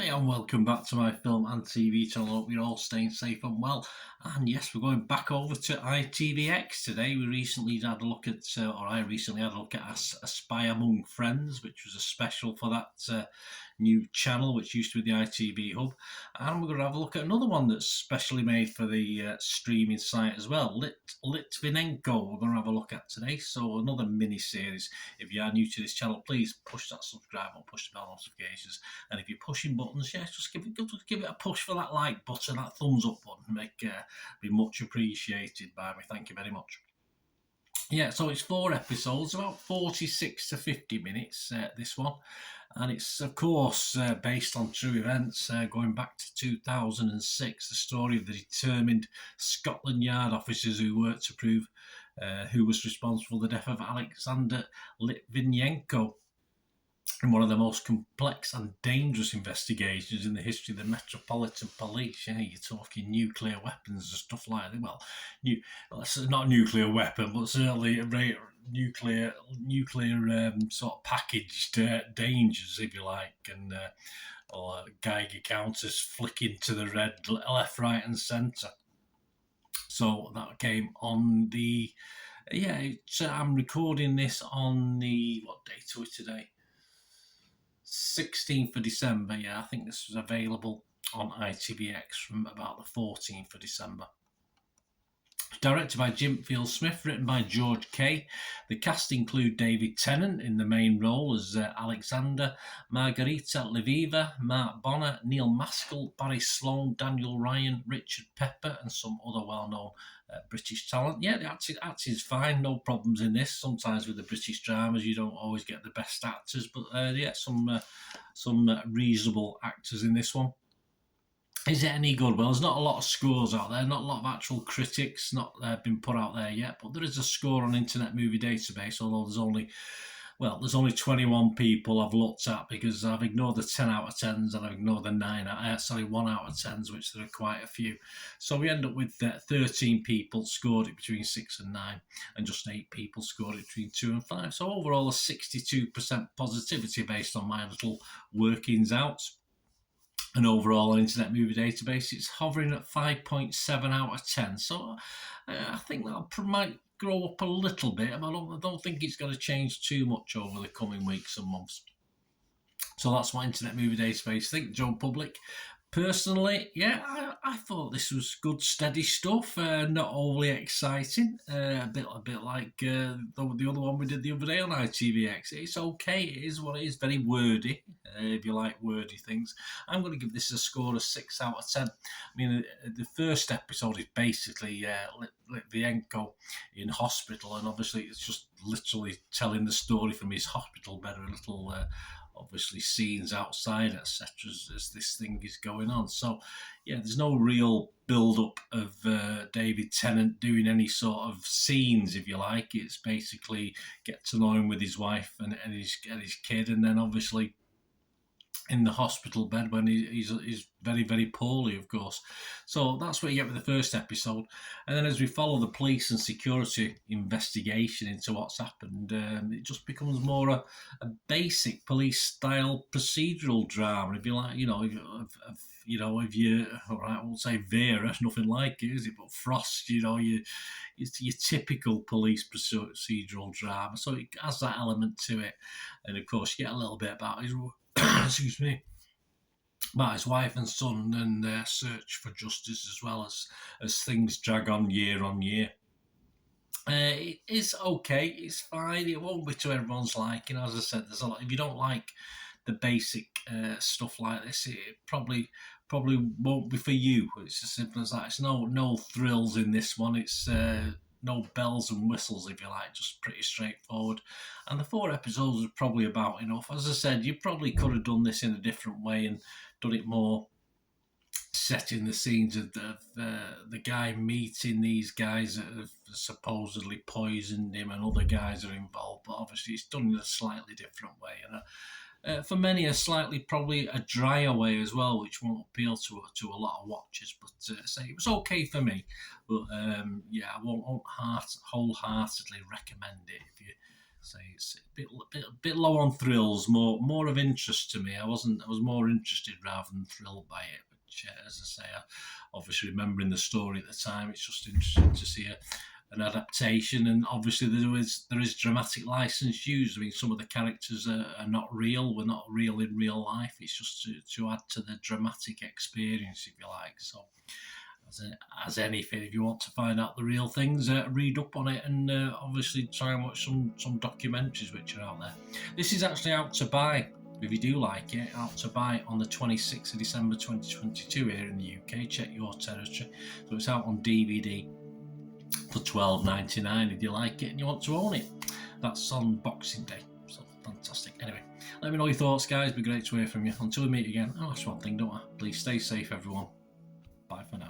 Hi and welcome back to my film and TV channel. I hope you're all staying safe and well. And yes, we're going back over to itvX today. We recently had a look at, or I recently had a look at A Spy Among Friends, which was a special for that new channel, which used to be the ITV hub. And we're going to have a look at another one that's specially made for the streaming site as well, LITVINENKO. We're going to have a look at today. So another mini-series. If you are new to this channel, please push that subscribe button, push the bell notifications. And if you're pushing buttons, yeah, just give it a push for that like button, that thumbs up button. Be much appreciated by me. Thank you very much. Yeah, so it's 4 episodes, about 46 to 50 minutes, this one. And it's, of course, based on true events, going back to 2006, the story of the determined Scotland Yard officers who worked to prove who was responsible for the death of Alexander Litvinenko in one of the most complex and dangerous investigations in the history of the Metropolitan Police. Yeah, you're talking nuclear weapons and stuff like that. Well, not a nuclear weapon, but certainly a nuclear sort of packaged dangers, if you like, and or Geiger counters flicking to the red left, right, and centre. So that came on the I'm recording this on the what date are we today? 16th of December, yeah, I think this was available on itvX from about the 14th of December. Directed by Jim Field-Smith, written by George Kay. The cast include David Tennant in the main role as Alexander, Margarita Leviva, Mark Bonner, Neil Maskell, Barry Sloane, Daniel Ryan, Richard Pepper, and some other well-known British talent. Yeah, the acting is fine, no problems in this. Sometimes with the British dramas, you don't always get the best actors, but some reasonable actors in this one. Is it any good? Well, there's not a lot of scores out there, not a lot of actual critics, not been put out there yet, but there is a score on Internet Movie Database, although there's only 21 people I've looked at because I've ignored the 10 out of 10s and I've ignored the 1 out of 10s, which there are quite a few. So we end up with 13 people scored it between 6 and 9, and just 8 people scored it between 2 and 5. So overall, a 62% positivity based on my little workings out. And overall on Internet Movie Database, it's hovering at 5.7 out of 10. So I think that might grow up a little bit. I don't think it's going to change too much over the coming weeks and months. So that's what Internet Movie Database think. Joe Public. Personally, yeah, I thought this was good, steady stuff. Not overly exciting. A bit like the other one we did the other day on itvX. It's okay. It is what it is. Very wordy. If you like wordy things, I'm going to give this a score of 6 out of 10. I mean, the first episode is basically Litvinenko in hospital, and obviously it's just literally telling the story from his hospital bed, a little. Obviously scenes outside, etc., as this thing is going on. So, yeah, there's no real build-up of David Tennant doing any sort of scenes, if you like. It's basically get to know him with his wife and his kid, and then obviously in the hospital bed when he's very, very poorly, of course. So that's what you get with the first episode. And then as we follow the police and security investigation into what's happened, it just becomes more a basic police-style procedural drama. If you like, I won't say Vera, nothing like it, is it? But Frost, it's your typical police procedural drama. So it has that element to it. And of course, you get a little bit about his excuse me, about his wife and son and their search for justice, as well as things drag on year. It is okay, it's fine, it won't be to everyone's liking. As I said, there's a lot. If you don't like the basic stuff like this, it probably won't be for you. It's as simple as that. It's no thrills in this one. It's no bells and whistles, if you like, just pretty straightforward. And the 4 episodes are probably about enough. As I said, you probably could have done this in a different way and done it more setting the scenes of the guy meeting these guys that have supposedly poisoned him, and other guys are involved. But obviously it's done in a slightly different way. And for many, probably a drier way as well, which won't appeal to a lot of watchers. But it was okay for me. But I won't wholeheartedly recommend it. If you say it's a bit low on thrills, more of interest to me. I was more interested rather than thrilled by it. Which, as I say, obviously remembering the story at the time, it's just interesting to see an adaptation, and obviously there is dramatic license used. I mean, some of the characters are not real, were not real in real life. It's just to add to the dramatic experience, if you like. So, as anything, if you want to find out the real things, read up on it, and obviously try and watch some documentaries which are out there. This is actually out to buy. If you do like it, out to buy on the 26th of December 2022 here in the UK. Check your territory. So it's out on DVD for $12.99 if you like it and you want to own it. That's on Boxing Day. So fantastic. Anyway, let me know your thoughts, guys. It'd be great to hear from you. Until we meet again, that's one thing, don't I? Please stay safe, everyone. Bye for now.